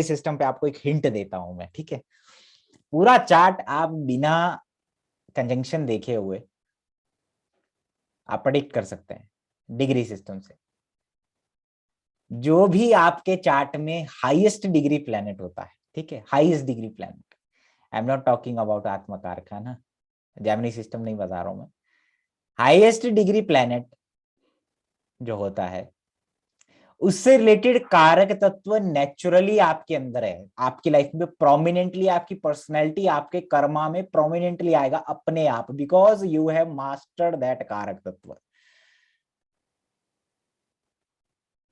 System पे आपको एक हिंट देता हूं मैं, ठीक है। पूरा चार्ट आप बिना कंजंक्शन देखे हुए आप प्रेडिक्ट कर सकते हैं डिग्री सिस्टम से। जो भी आपके चार्ट में हाईएस्ट डिग्री प्लैनेट होता है, ठीक है, highest degree planet, I am not talking about आत्मा कारखाना, जेमिनी सिस्टम नहीं बता रहा हूं मैं। हाईएस्ट डिग्री प्लैनेट जो होता है उससे रिलेटेड कारक तत्व नेचुरली आपके अंदर है, आपकी लाइफ में प्रोमिनेंटली, आपकी पर्सनैलिटी, आपके कर्मा में प्रोमिनेंटली आएगा अपने आप, because you have mastered that कारक तत्व।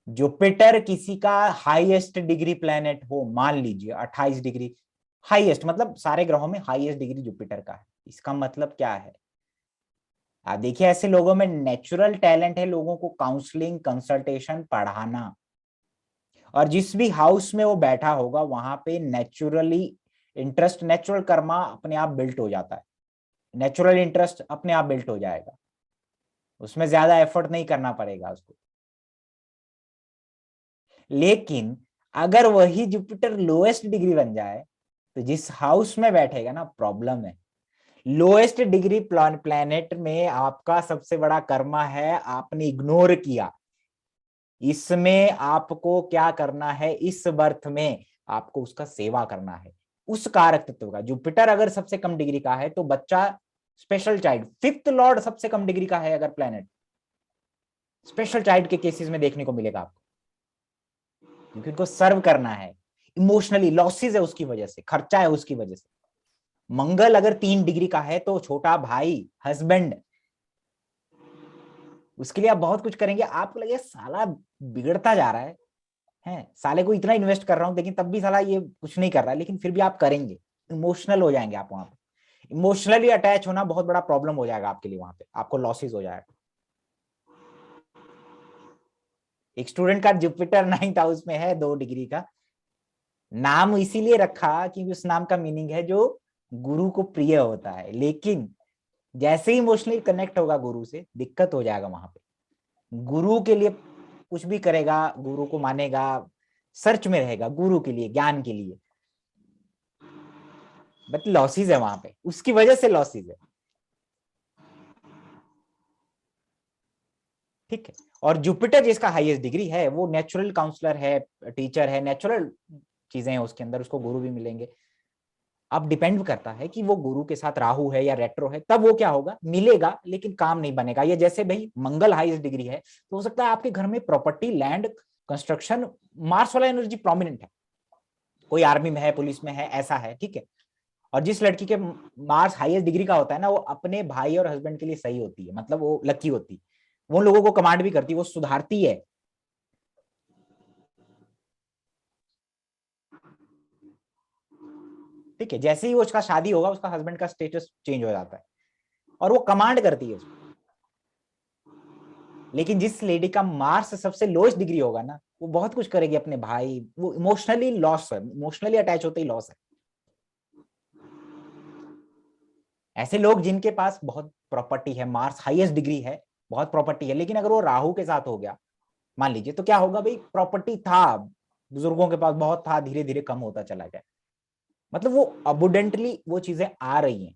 जुपिटर किसी का हाईएस्ट डिग्री प्लेनेट हो, मान लीजिए 28 डिग्री, हाईएस्ट मतलब सारे ग्रहों में हाईएस्ट डिग्री जुपिटर का है। इसका मतलब क्या है? आप देखिए, ऐसे लोगों में नेचुरल टैलेंट है लोगों को काउंसलिंग, कंसल्टेशन, पढ़ाना, और जिस भी हाउस में वो बैठा होगा वहां पे नेचुरली इंटरेस्ट, नेचुरल कर्मा अपने आप बिल्ट हो जाता है, नेचुरल इंटरेस्ट अपने आप बिल्ट हो जाएगा, उसमें ज्यादा एफर्ट नहीं करना पड़ेगा उसको। लेकिन अगर वही जुपिटर लोएस्ट डिग्री बन जाए तो जिस हाउस में बैठेगा ना, प्रॉब्लम है। लोएस्ट डिग्री प्लैनेट में आपका सबसे बड़ा कर्मा है, आपने इग्नोर किया। इसमें आपको क्या करना है, इस बर्थ में आपको उसका सेवा करना है, उस कारक तत्व का। जुपिटर अगर सबसे कम डिग्री का है तो बच्चा स्पेशल चाइल्ड, फिफ्थ लॉर्ड सबसे कम डिग्री का है अगर प्लैनेट, स्पेशल चाइल्ड के केसेस में देखने को मिलेगा आपको, क्योंकि उनको सर्व करना है। इमोशनली लॉसेस है उसकी वजह से, खर्चा है उसकी वजह से। मंगल अगर 3 डिग्री का है तो छोटा भाई, हस्बैंड, उसके लिए आप बहुत कुछ करेंगे। आपको लगे साला बिगड़ता जा रहा है, साले को इतना इन्वेस्ट कर रहा हूं लेकिन तब भी साला ये कुछ नहीं कर रहा है, लेकिन फिर भी आप करेंगे। इमोशनल हो जाएंगे आप वहां पे, इमोशनली अटैच होना बहुत बड़ा प्रॉब्लम हो जाएगा आपके लिए, वहां पे आपको लॉसेस हो जाएगा। एक स्टूडेंट का जुपिटर 9th हाउस में है 2 डिग्री का, नाम इसीलिए रखा क्योंकि उस नाम का मीनिंग है जो गुरु को प्रिय होता है, लेकिन जैसे ही इमोशनली कनेक्ट होगा गुरु से, दिक्कत हो जाएगा वहां पे। गुरु के लिए कुछ भी करेगा, गुरु को मानेगा, सर्च में रहेगा गुरु के लिए, ज्ञान के लिए, बट लॉसेस है वहां पे, उसकी वजह से लॉसेस है, ठीक है। और जुपिटर जिसका हाईएस्ट डिग्री है वो नेचुरल काउंसलर है, टीचर है, नेचुरल चीजें हैं उसके अंदर, उसको गुरु भी मिलेंगे। अब डिपेंड करता है कि वो गुरु के साथ राहु है या रेट्रो है, तब वो क्या होगा, मिलेगा लेकिन काम नहीं बनेगा। ये जैसे भाई मंगल हाईएस्ट डिग्री है तो हो सकता है आपके घर में प्रॉपर्टी, लैंड, कंस्ट्रक्शन, मार्स वाला एनर्जी प्रोमिनेंट है, कोई आर्मी में है, पुलिस में है, ऐसा है, ठीक है। और जिस लड़की के मार्स हाईएस्ट डिग्री का होता है ना, वो अपने भाई और हस्बैंड के लिए सही होती है, मतलब वो लकी होती है, वो लोगों को कमांड भी करती है, वो सुधारती है। ठीक है, जैसे ही वो उसका शादी होगा उसका हस्बैंड का स्टेटस चेंज हो जाता है और वो कमांड करती है उसको। लेकिन जिस लेडी का मार्स सबसे लोएस्ट डिग्री होगा ना, वो बहुत कुछ करेगी अपने भाई, वो इमोशनली लॉस है, इमोशनली अटैच होते ही लॉस है। ऐसे लोग जिनके पास बहुत प्रॉपर्टी है, मार्स हाईएस्ट डिग्री है, बहुत प्रॉपर्टी है, लेकिन अगर वो राहु के साथ हो गया मान लीजिए, तो क्या होगा भाई, प्रॉपर्टी था, बुजुर्गों के पास बहुत था, धीरे धीरे कम होता चला गया, मतलब वो अबुडेंटली वो चीजें आ रही हैं।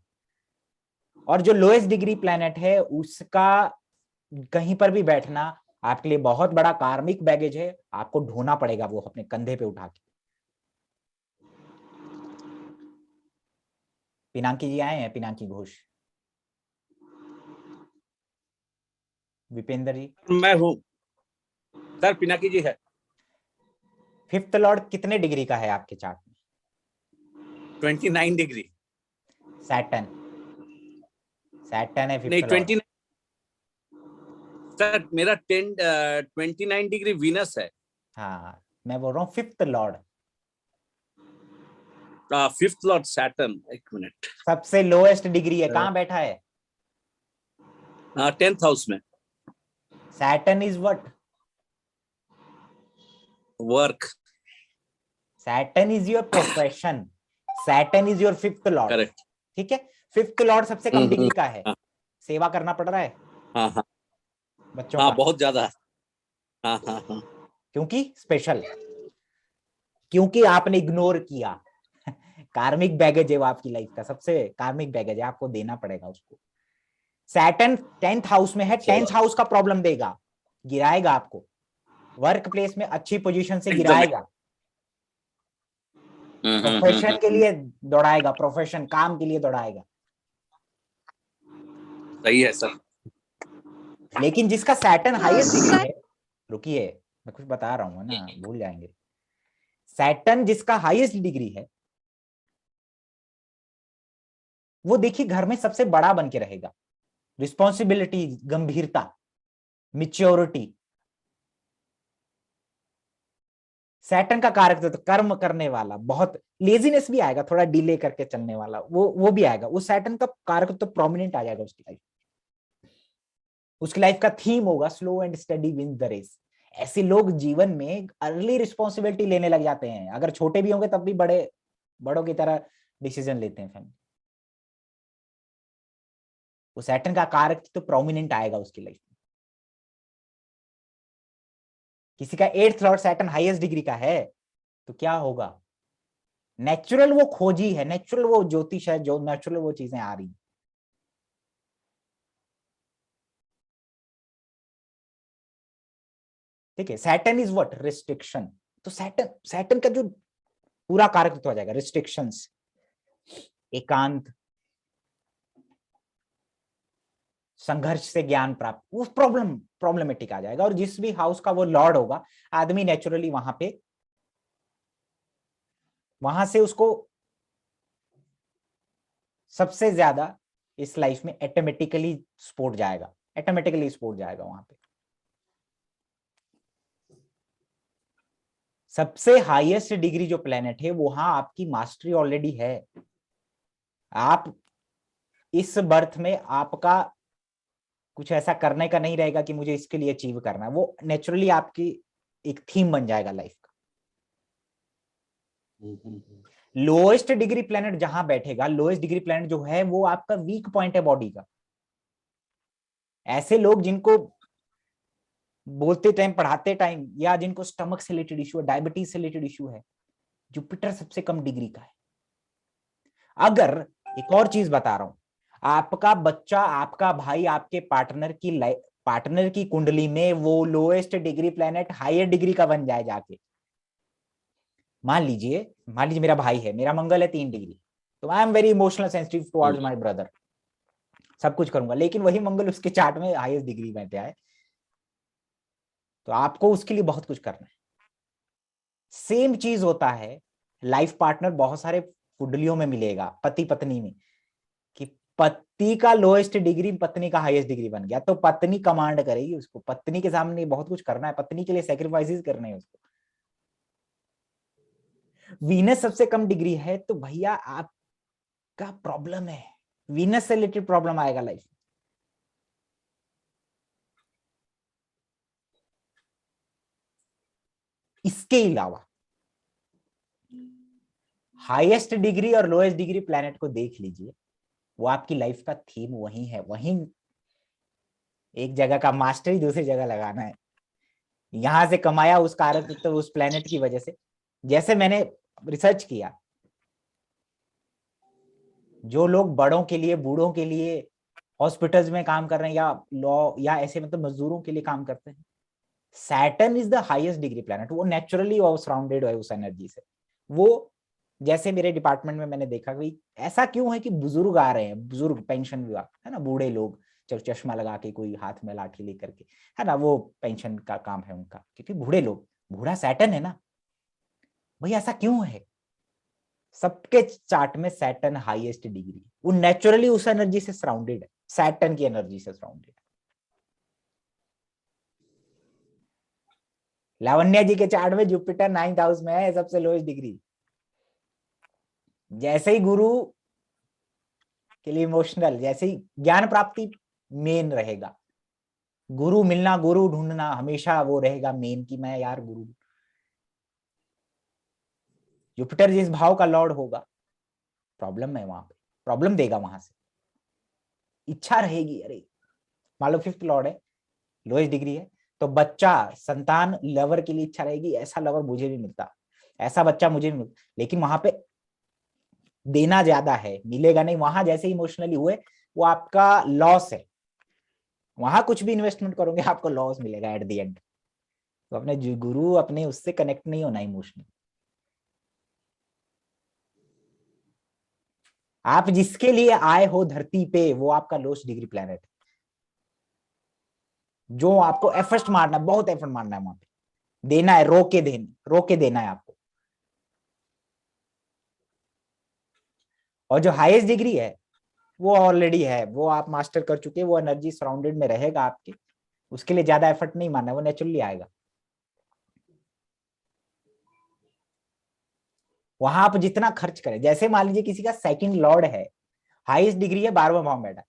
और जो लोएस्ट डिग्री प्लैनेट है उसका कहीं पर भी बैठना आपके लिए बहुत बड़ा कार्मिक बैगेज है, आपको ढोना पड़ेगा वो अपने कंधे पे उठा के। पिनाकी जी आए हैं, पिनाकी घोष, विपेंद्र जी। मैं हूँ सर, पिनाकी जी है। फिफ्थ लॉर्ड कितने डिग्री का है आपके चार्ट में? 29 डिग्री। सैटर्न, सैटर्न है नहीं फिफ्थ लॉर्ड। 29 सर, मेरा 29 डिग्री वीनस है। हाँ, मैं बोल रहा हूँ fifth Lord, fifth Lord Saturn. एक मिनट, सबसे लोएस्ट डिग्री है, कहाँ बैठा है? 10th हाउस में। Saturn is what? Work. Saturn is your profession, Saturn is your fifth Lord, correct. ठीक है। फिफ्थ लॉर्ड सबसे कम डिग्री का है, हाँ सेवा करना पड़ रहा है हाँ हाँ बच्चों हाँ, का, बहुत ज्यादा। हाँ हाँ हाँ। क्योंकि स्पेशल। क्योंकि आपने इग्नोर किया। कार्मिक बैगेज है वो आपकी लाइफ का, सबसे कार्मिक बैगेज है, आपको देना पड़ेगा उसको। सैटर्न 10th हाउस में है, 10th हाउस का प्रॉब्लम देगा, गिराएगा आपको, वर्क प्लेस में अच्छी पोजीशन से एकदम। गिराएगा, प्रोफेशन के लिए दौड़ाएगा, प्रोफेशन काम के लिए दौड़ाएगा। सही है सर। लेकिन जिसका सैटर्न हाईएस्ट डिग्री है, रुकिए मैं कुछ बता रहा हूँ ना, भूल जाएंगे। सैटर्न जिसका हाईएस्ट डिग्री है वो देखिए घर में सबसे बड़ा बन के रहेगा, रिस्पॉन्सिबिलिटी, गंभीरता, मिच्योरिटी। सैटर्न का कारक तो कर्म करने वाला, बहुत लेजीनेस भी आएगा, थोड़ा डिले करके चलने वाला, वो भी आएगा। वो सैटर्न का कारक तो प्रोमिनेंट आ जाएगा उसकी लाइफ। उसकी लाइफ का थीम होगा slow and steady wins the race. ऐसे लोग जीवन में अर्ली रिस्पॉन्सिबिलिटी लेने लग जाते हैं, अगर छोटे भी होंगे तब भी बड़ों की तरह डिसीजन लेते हैं फैमिली। वो सैटर्न का कारक तो प्रोमिनेंट आएगा उसकी लाइफ में। किसी का 8th Lord Saturn highest degree का है तो क्या होगा? नेचुरल वो खोजी है, नेचुरल वो ज्योतिष है, जो नेचुरल वो चीजें आ रही। ठीक है, सैटर्न इज व्हाट? रिस्ट्रिक्शन। तो सैटर्न सैटर्न का जो पूरा कारक तो आ जाएगा रिस्ट्रिक्शंस, एकांत, संघर्ष से ज्ञान प्राप्त, उस प्रॉब्लमेटिक आ जाएगा। और जिस भी हाउस का वो लॉर्ड होगा, आदमी नेचुरली वहां से उसको सबसे ज्यादा इस लाइफ में ऑटोमेटिकली स्पोर्ट जाएगा, ऑटोमेटिकली स्पोर्ट जाएगा वहां पे। सबसे हाईएस्ट डिग्री जो प्लेनेट है वहां आपकी मास्टरी ऑलरेडी है। आप इस बर्थ में आपका कुछ ऐसा करने का नहीं रहेगा कि मुझे इसके लिए अचीव करना है, वो नेचुरली आपकी एक थीम बन जाएगा लाइफ का। लोएस्ट डिग्री प्लेनेट जहां बैठेगा, लोएस्ट डिग्री प्लेनेट जो है वो आपका वीक पॉइंट है बॉडी का। ऐसे लोग जिनको बोलते टाइम, पढ़ाते टाइम, या जिनको स्टमक से रिलेटेड इशू है, डायबिटीज से रिलेटेड इशू है, जुपिटर सबसे कम डिग्री का है। अगर एक और चीज बता रहा हूं, आपका बच्चा, आपका भाई, आपके पार्टनर की कुंडली में वो lowest degree planet higher degree का बन जाए जाके, मान लीजिए मेरा भाई है, मेरा मंगल है 3 डिग्री, तो I am very emotional sensitive towards my brother, सब कुछ करूंगा, लेकिन वही मंगल उसके चार्ट में हाईएस्ट डिग्री में है, तो आपको उसके लिए बहुत कुछ करना है। सेम चीज होता है लाइफ पार्टनर, बहुत सारे कुंडलियों में मिलेगा, पति पत्नी में, कि पति का लोएस्ट डिग्री पत्नी का हाईएस्ट डिग्री बन गया, तो पत्नी कमांड करेगी उसको, पत्नी के सामने बहुत कुछ करना है, पत्नी के लिए सेक्रीफाइसेस करने हैं उसको। वीनस सबसे कम डिग्री है तो भैया आपका प्रॉब्लम है, वीनस से रिलेटेड प्रॉब्लम आएगा लाइफ। इसके अलावा हाईएस्ट डिग्री और लोएस्ट डिग्री प्लैनेट को देख लीजिए, वो आपकी लाइफ का थीम वही है, वही एक जगह का मास्टरी दूसरी जगह लगाना है, यहां से कमाया उस कारक तो उस प्लैनेट की वजह से। जैसे मैंने रिसर्च किया, जो लोग बड़ों के लिए, बूढ़ों के लिए हॉस्पिटल्स में काम कर रहे हैं, या लॉ या ऐसे मतलब मजदूरों के लिए काम करते हैं, Saturn is the highest degree planet. वो नेचुरली वो सराउंडेड है उस एनर्जी से। वो जैसे मेरे डिपार्टमेंट में मैंने देखा कि ऐसा क्यों है कि बुजुर्ग आ रहे हैं, बुजुर्ग पेंशन विभाग है ना, बूढ़े लोग चश्मा लगा के, कोई हाथ में लाठी लेकर के, है ना, वो पेंशन का काम है उनका, क्योंकि बूढ़े लोग, बूढ़ा सैटर्न है ना भाई। ऐसा क्यों है? सबके चार्ट में सैटर्न हाईएस्ट डिग्री, वो नेचुरली उस एनर्जी से सराउंडेड है, सैटर्न की एनर्जी से सराउंडेड। लावण्या जी के चार्ट में जुपिटर 9th हाउस में है, सबसे लोएस्ट डिग्री। जैसे ही गुरु के लिए इमोशनल, जैसे ही ज्ञान प्राप्ति मेन रहेगा, गुरु मिलना, गुरु ढूंढना हमेशा वो रहेगा मेन, कि मैं यार गुरु। जुपिटर जिस भाव का लॉर्ड होगा, प्रॉब्लम है वहां पे, प्रॉब्लम देगा वहां से। इच्छा रहेगी, अरे मान लो 5th लॉर्ड है, लोएस्ट डिग्री है, तो बच्चा, संतान, लवर के लिए इच्छा रहेगी, ऐसा लवर मुझे भी मिलता, ऐसा बच्चा मुझे, लेकिन वहां पे देना ज्यादा है, मिलेगा नहीं। वहां जैसे इमोशनली हुए, वो आपका लॉस है। वहां कुछ भी इन्वेस्टमेंट करोगे आपको लॉस मिलेगा एट द एंड। तो अपने गुरु, अपने उससे कनेक्ट नहीं होना इमोशनल। आप जिसके लिए आए हो धरती पे, वो आपका लोएस्ट डिग्री प्लैनेट है, जो आपको एफर्ट मारना है, बहुत एफर्ट मारना है वहां पे, देना है, रो के देना है आपको। और जो हाईएस्ट डिग्री है वो ऑलरेडी है, वो आप मास्टर कर चुके, वो एनर्जी सराउंडेड में रहेगा आपके, उसके लिए ज्यादा एफर्ट नहीं मारना है, वो नेचुरली आएगा। वहां आप जितना खर्च करें, जैसे मान लीजिए किसी का सेकंड लॉर्ड है, हाईएस्ट डिग्री है, 12वें भाव में बैठा,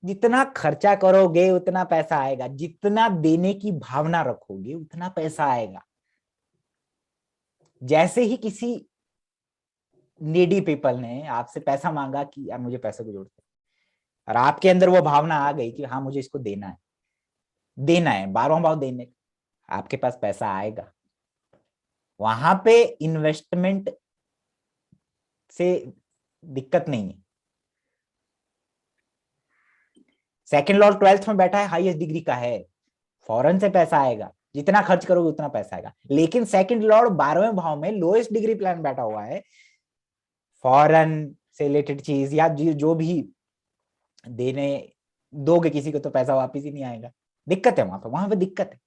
जितना खर्चा करोगे उतना पैसा आएगा, जितना देने की भावना रखोगे उतना पैसा आएगा। जैसे ही किसी नीडी पीपल ने आपसे पैसा मांगा कि यार मुझे पैसे की जरूरत है, और आपके अंदर वो भावना आ गई कि हाँ मुझे इसको देना है, देना है, 12वां भाव देने, आपके पास पैसा आएगा। वहां पे इन्वेस्टमेंट से दिक्कत नहीं है। सेकंड लॉर्ड 12th में बैठा है, हाईएस्ट डिग्री का है, फॉरेन से पैसा आएगा, जितना खर्च करोगे उतना पैसा आएगा। लेकिन सेकंड लॉर्ड 12वें भाव में लोएस्ट डिग्री प्लान बैठा हुआ है, फॉरेन से रिलेटेड चीज या जो भी देने दोगे किसी को तो पैसा वापिस ही नहीं आएगा। दिक्कत है वहां पे दिक्कत है,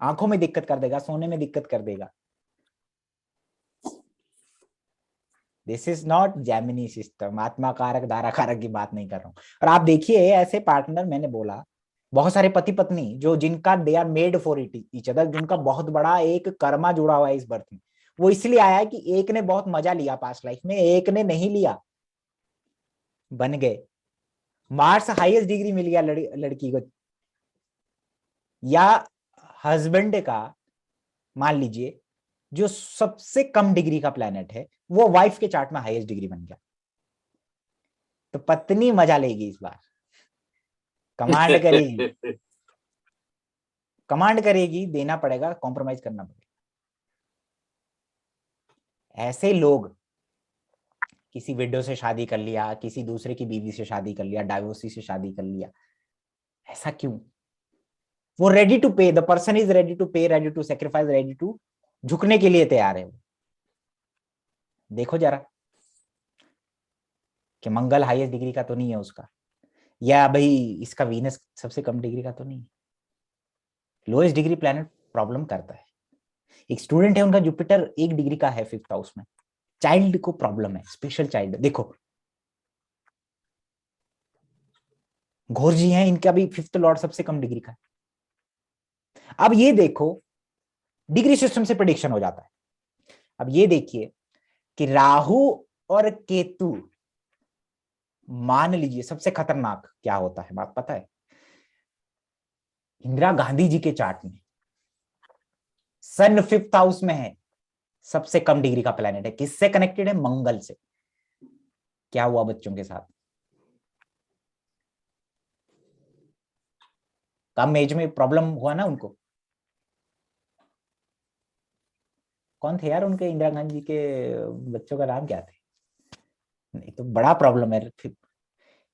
आंखों में दिक्कत कर देगा, सोने में दिक्कत कर देगा। This is not Jaimini system, आत्मा कारक धारा कारक की बात नहीं कर रहा हूँ। और आप देखिए ऐसे पार्टनर, मैंने बोला बहुत सारे पति पत्नी जो जिनका they are made for it each other, जिनका बहुत बड़ा एक कर्मा जुड़ा हुआ है इस बर्थ में, वो इसलिए आया है कि एक ने बहुत मजा लिया पास्ट लाइफ में, एक ने नहीं लिया, बन गए। मार्स हाईएस्ट डिग्री मिल गया लड़की को, या हस्बैंड का मान लीजिए जो सबसे कम डिग्री का प्लेनेट है, वो वाइफ के चार्ट में हाईएस्ट डिग्री बन गया, तो पत्नी मजा लेगी इस बार, कमांड करेगी, कमांड करेगी, देना पड़ेगा, कॉम्प्रोमाइज करना पड़ेगा। ऐसे लोग किसी विडो से शादी कर लिया, किसी दूसरे की बीवी से शादी कर लिया, डाइवोर्सी से शादी कर लिया, ऐसा क्यों? वो ready to pay, the person is ready to pay, ready to sacrifice, ready to झुकने के लिए तैयार है। देखो जरा कि मंगल हाईएस्ट डिग्री का तो नहीं है उसका, या भाई इसका वीनस सबसे कम डिग्री का तो नहीं है। लोएस्ट डिग्री प्लैनेट प्रॉब्लम करता है। एक स्टूडेंट है, उनका जुपिटर 1 डिग्री का है 5th हाउस में, चाइल्ड को प्रॉब्लम है, स्पेशल चाइल्ड। देखो घोर जी हैं, इनका भी 5th लॉर्ड सबसे कम डिग्री का है। अब ये देखो डिग्री सिस्टम से प्रेडिक्शन हो जाता है। अब ये देखिए कि राहु और केतु, मान लीजिए सबसे खतरनाक क्या होता है बात पता है? इंदिरा गांधी जी के चार्ट में सन 5th हाउस में है, सबसे कम डिग्री का प्लेनेट है। किससे कनेक्टेड है? मंगल से। क्या हुआ बच्चों के साथ? कम एज में प्रॉब्लम हुआ ना उनको। कौन थे यार उनके, इंदिरा गांधी जी के बच्चों का नाम क्या थे? नहीं तो बड़ा प्रॉब्लम है।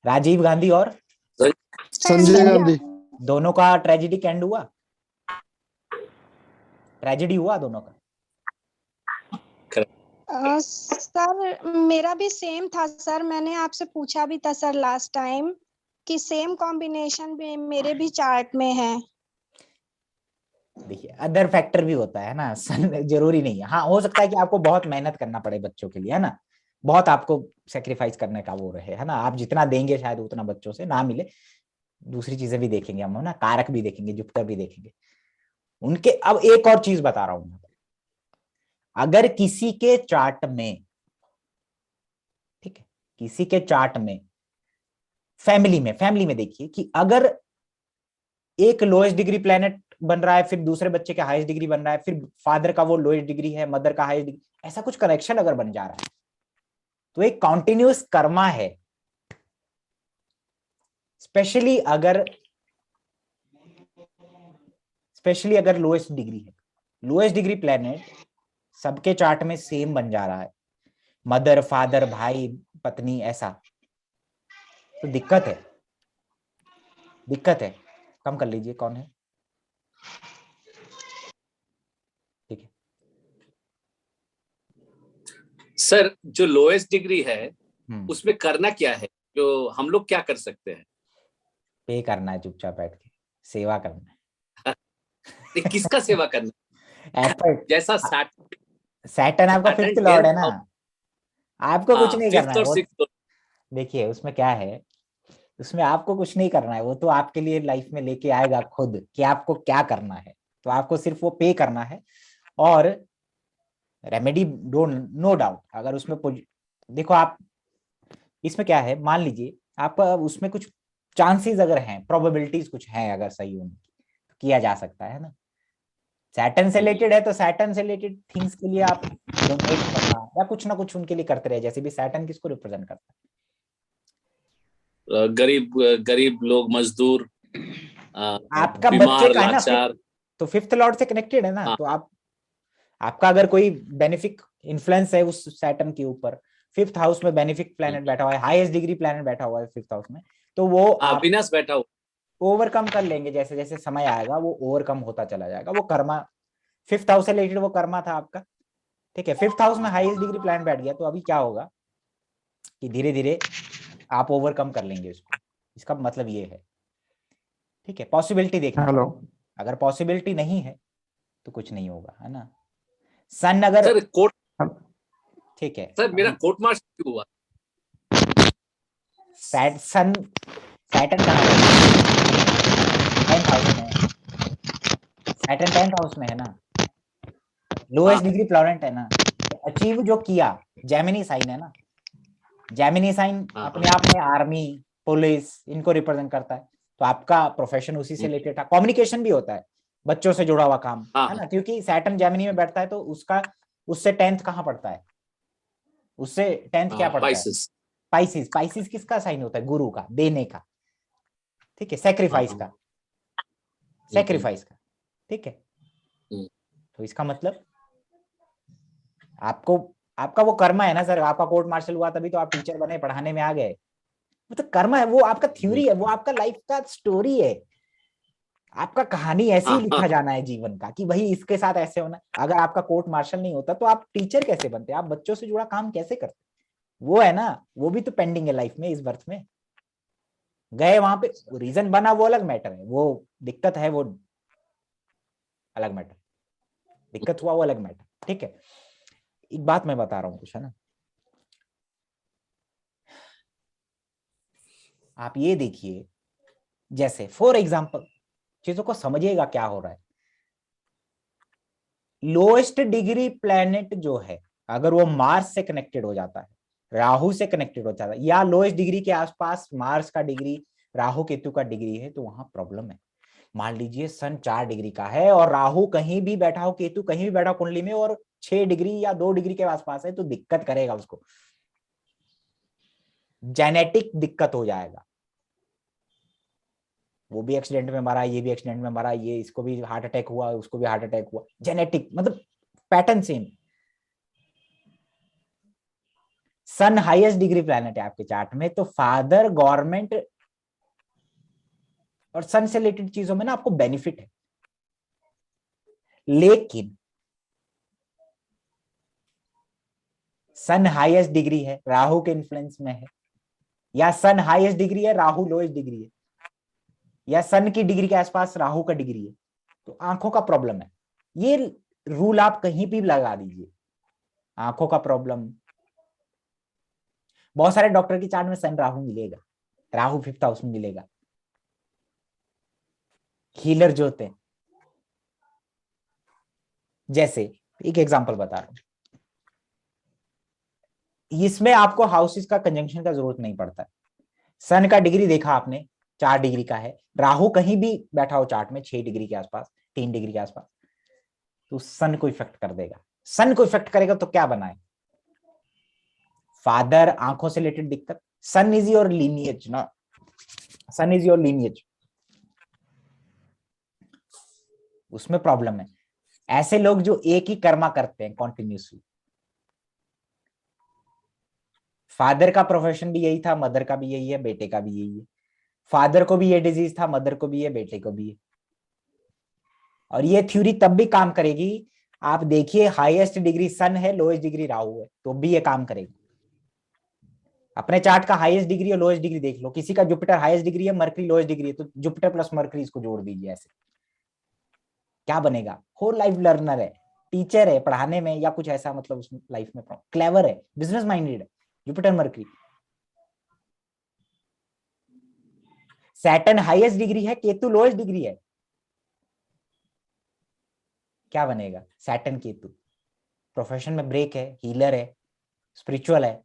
राजीव गांधी और संजय गांधी। दोनों का ट्रेजिडी एंड हुआ, ट्रेजिडी हुआ दोनों का। सर मेरा भी सेम था सर, मैंने आपसे पूछा भी था सर लास्ट टाइम कि सेम कॉम्बिनेशन भी मेरे भी चार्ट में है। देखिए अदर फैक्टर भी होता है ना जरूरी नहीं है। हाँ हो सकता है कि आपको बहुत मेहनत करना पड़े बच्चों के लिए, है ना, बहुत आपको सेक्रीफाइस करने का वो रहे, है ना, आप जितना देंगे शायद उतना बच्चों से ना मिले। दूसरी चीजें भी देखेंगे हम, ना कारक भी देखेंगे, जुपिटर भी देखेंगे उनके। अब एक और चीज बता रहा हूं, अगर किसी के चार्ट में, ठीक है, किसी के चार्ट में फैमिली में देखिए कि अगर एक लोएस्ट डिग्री प्लेनेट बन रहा है, फिर दूसरे बच्चे का हाईएस्ट डिग्री बन रहा है, फिर फादर का वो लोएस्ट डिग्री है, मदर का हाईएस्ट डिग्री, ऐसा कुछ कनेक्शन अगर बन जा रहा है तो एक कॉन्टिन्यूस कर्मा है। स्पेशली अगर लोएस्ट डिग्री है, लोएस्ट डिग्री प्लेनेट सबके चार्ट में सेम बन जा रहा है, मदर फादर भाई पत्नी ऐसा, तो दिक्कत है, दिक्कत है। कम कर लीजिए, कौन है? ठीक है। सर जो लोएस्ट डिग्री है हम्म, उसमें करना क्या है, जो हम लोग क्या कर सकते हैं? पे करना है, चुपचाप बैठ के सेवा करना नहीं, किसका सेवा करना है। है? एफर्ट। जैसा सैटर्न आपका सैटर्न फिफ्थ लॉर्ड है ना, 10th आपको कुछ हाँ नहीं करना फिफ्थ है और वो। सिक्स्थ। देखिए उसमें क्या है, उसमें आपको कुछ नहीं करना है, वो तो आपके लिए लाइफ में लेके आएगा खुद कि आपको क्या करना है। तो आपको सिर्फ वो पे करना है, और रेमेडी डोंट, नो डाउट अगर उसमें देखो आप, इसमें क्या है, मान लीजिए आपका उसमें कुछ चांसेस अगर हैं, प्रोबेबिलिटीज कुछ हैं अगर सही होने की, तो किया जा सकता है ना। सैटर्न से रिलेटेड है तो सैटर्न से रिलेटेड थिंग्स के लिए आप डोनेट करना या कुछ ना कुछ उनके लिए करते रहे, जैसे भी सैटर्न किसको रिप्रेजेंट करता गरीब गरीब लोग, मजदूर, है, आपका बच्चे बीमार, का है ना लाचार। तो फिफ्थ लॉर्ड से कनेक्टेड है ना, हाँ तो आप, आपका अगर कोई बेनिफिक इन्फ्लुएंस है उस सैटर्न के ऊपर, फिफ्थ हाउस में बेनिफिक प्लैनेट बैठा हुआ है, हाईएस्ट डिग्री प्लैनेट बैठा हुआ है फिफ्थ हाउस में, तो वो हाँ, आप विनाश बैठा हुआ। ओवरकम कर लेंगे, जैसे जैसे समय आएगा वो ओवरकम होता चला जाएगा। वो कर्मा, फिफ्थ हाउस से रिलेटेड वो कर्मा था आपका, ठीक है। फिफ्थ हाउस में हाईएस्ट डिग्री प्लैनेट बैठ गया, तो अभी क्या होगा कि धीरे धीरे आप ओवरकम कर लेंगे उसको, इसका मतलब ये है, ठीक है। पॉसिबिलिटी देखना हेलो। पड़ेगा, अगर पॉसिबिलिटी नहीं है तो कुछ नहीं होगा, है ना। सन अगर, सर कोर्ट, ठीक है सर मेरा अभी, कोर्ट मार्च क्यों हुआ? सन सैटर्न कहाँ है? 10th हाउस में है। सैटर्न 10th हाउस में है ना, लोएस्ट हाँ डिग्री प्लैनेट है ना, तो अचीव जो किया, जेमिनी साइन है ना, जेमिनी साइन हाँ हाँ अपने आप में आर्मी पुलिस इनको रिप्रेजेंट करता है, तो आपका प्रोफेशन उसी से रिलेटेड था, कम्युनिकेशन भी होता है, बच्चों से जुड़ा हुआ काम, हाँ है हाँ ना, क्योंकि सैटर्न जेमिनी में बैठता है तो उसका, उससे 10th कहाँ पड़ता है, उससे 10th क्या हाँ, पड़ता है, पाइसेस। पाइसिस। पाइसिस किसका साइन होता है? गुरु का, देने का, ठीक है, हाँ सेक्रीफाइस हाँ का, सेक्रीफाइस का, ठीक है। हम्म, तो इसका मतलब आपको, आपका वो कर्मा है ना सर, आपका कोर्ट मार्शल हुआ तभी तो आप टीचर बने, पढ़ाने में आ गए, वो तो कर्मा है, वो आपका हम्म, थ्योरी है, वो आपका लाइफ का स्टोरी है, आपका कहानी ऐसे हाँ ही हाँ लिखा जाना है जीवन का कि भाई इसके साथ ऐसे होना। अगर आपका कोर्ट मार्शल नहीं होता तो आप टीचर कैसे बनते, आप बच्चों से जुड़ा काम कैसे करते, वो है ना, वो भी तो पेंडिंग है लाइफ में, इस बर्थ में गए वहां पे, रीजन बना वो अलग मैटर है, वो दिक्कत है वो अलग मैटर, दिक्कत हुआ वो अलग मैटर, ठीक है। एक बात मैं बता रहा हूँ कुछ, है ना, आप ये देखिए, जैसे फॉर एग्जाम्पल चीजों को समझिएगा क्या हो रहा है। लोएस्ट डिग्री प्लेनेट जो है, अगर वो मार्स से कनेक्टेड हो जाता है, राहु से कनेक्टेड हो जाता है, या लोएस्ट डिग्री के आसपास मार्स का डिग्री, राहु केतु का डिग्री है, तो वहां प्रॉब्लम है। मान लीजिए सन 4 डिग्री का है और राहु कहीं भी बैठा हो, केतु कहीं भी बैठा हो कुंडली में, और 6 डिग्री या 2 डिग्री के आसपास है, तो दिक्कत करेगा उसको, जेनेटिक दिक्कत हो जाएगा। वो भी एक्सीडेंट में मरा, ये भी एक्सीडेंट में मरा, ये इसको भी हार्ट अटैक हुआ, उसको भी हार्ट अटैक हुआ, जेनेटिक मतलब पैटर्न सेम। सन हाईएस्ट डिग्री प्लैनेट है आपके चार्ट में, तो फादर गवर्नमेंट और सन से रिलेटेड चीजों में ना आपको बेनिफिट है, लेकिन सन हाईएस्ट डिग्री है, राहु के इन्फ्लुएंस में है, या सन हाईएस्ट डिग्री है, राहु लोएस्ट डिग्री है, या सन की डिग्री के आसपास राहु का डिग्री है, तो आंखों का प्रॉब्लम है। ये रूल आप कहीं भी लगा दीजिए, आंखों का प्रॉब्लम, बहुत सारे डॉक्टर की चार्ट में सन राहु मिलेगा, राहु फिफ्थ हाउस में मिलेगा, हीलर जो होते हैं, जैसे एक एग्जांपल बता रहा हूं, इसमें आपको हाउसेस का कंजंक्शन का जरूरत नहीं पड़ता है। सन का डिग्री देखा आपने, 4 डिग्री का है, राहु कहीं भी बैठा हो चार्ट में 6 डिग्री के आसपास, 3 डिग्री के आसपास, तो सन को इफेक्ट कर देगा। सन को इफेक्ट करेगा तो क्या बनाए, फादर आंखों से रिलेटेड दिक्कत, सन इज योर लीनिएज ना, सन इज योर लीनिएज, उसमें प्रॉब्लम है। ऐसे लोग जो एक ही कर्मा करते हैं कॉन्टिन्यूसली। फादर का प्रोफेशन भी यही था, मदर का भी यही है, बेटे का भी यही है। फादर को भी ये डिजीज था, मदर को भी है, बेटे को भी है। और ये थ्योरी तब भी काम करेगी, आप देखिए हाईएस्ट डिग्री सन है, लोएस्ट डिग्री राहु है, तो भी ये काम करेगी। अपने चार्ट का हाईएस्ट डिग्री और लोएस्ट डिग्री देख लो, किसी का जुपिटर हाईएस्ट डिग्री है, मरकरी लोएस्ट डिग्री है, तो जुपिटर प्लस मरकरी इसको जोड़ दीजिए, ऐसे क्या बनेगा? होल लाइफ लर्नर है, टीचर है पढ़ाने में या कुछ ऐसा, मतलब उसमें लाइफ में क्लेवर है, बिजनेस माइंडेड है, Jupiter mercury. Saturn highest degree है, केतु लोएस्ट डिग्री है, क्या बनेगा? सैटर्न केतु। प्रोफेशन में ब्रेक है, हीलर है, स्पिरिचुअल है।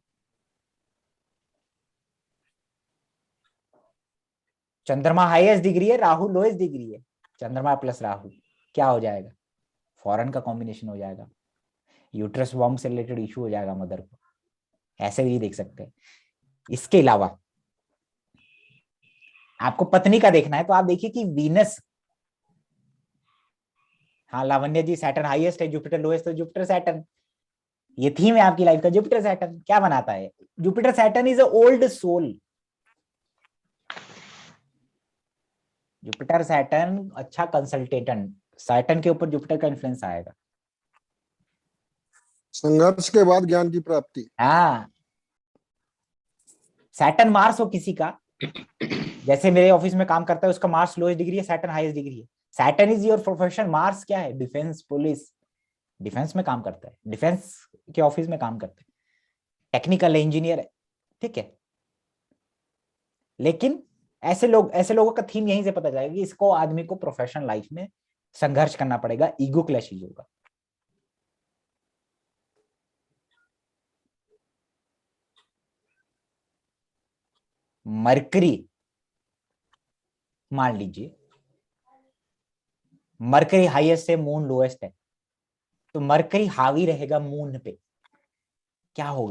चंद्रमा हाईएस्ट डिग्री है, राहु लोएस्ट डिग्री है, चंद्रमा प्लस राहु क्या हो जाएगा? फॉरेन का कॉम्बिनेशन हो जाएगा, यूट्रस वॉर्म से रिलेटेड इशू हो जाएगा मदर को, ऐसे भी देख सकते हैं। इसके अलावा आपको पत्नी का देखना है तो आप देखिए कि वीनस, हाँ लावण्य जी, सैटर्न हाईएस्ट है, जुपिटर लोएस्ट, तो जुपिटर सैटर्न, ये थीम है आपकी लाइफ का। जुपिटर सैटर्न क्या बनाता है? Jupiter Saturn is a old soul. Jupiter Saturn अच्छा कंसल्टेंट, सैटर्न के ऊपर जुपिटर का इन्फ्लुएंस आएगा। संघर्ष के बाद ज्ञान की प्राप्ति। हाँ, सैटर्न मार्स हो किसी का, जैसे मेरे ऑफिस में काम करता है उसका मार्स लोएस्ट डिग्री है, सैटर्न हाईएस्ट डिग्री है। Saturn is your profession, Mars क्या है? डिफेंस, पुलिस, डिफेंस में काम करता है, डिफेंस के ऑफिस में काम करते हैं, टेक्निकल इंजीनियर है, ठीक है। लेकिन ऐसे लोगों का थीम यहीं से पता चलेगा कि इसको, आदमी को प्रोफेशनल लाइफ में संघर्ष करना पड़ेगा, ईगो क्लैशेज होगा। मरकरी, मान लीजिए मरकरी हाईएस्ट है, मून लोएस्ट है, तो मरकरी हावी रहेगा मून पे, क्या होगा?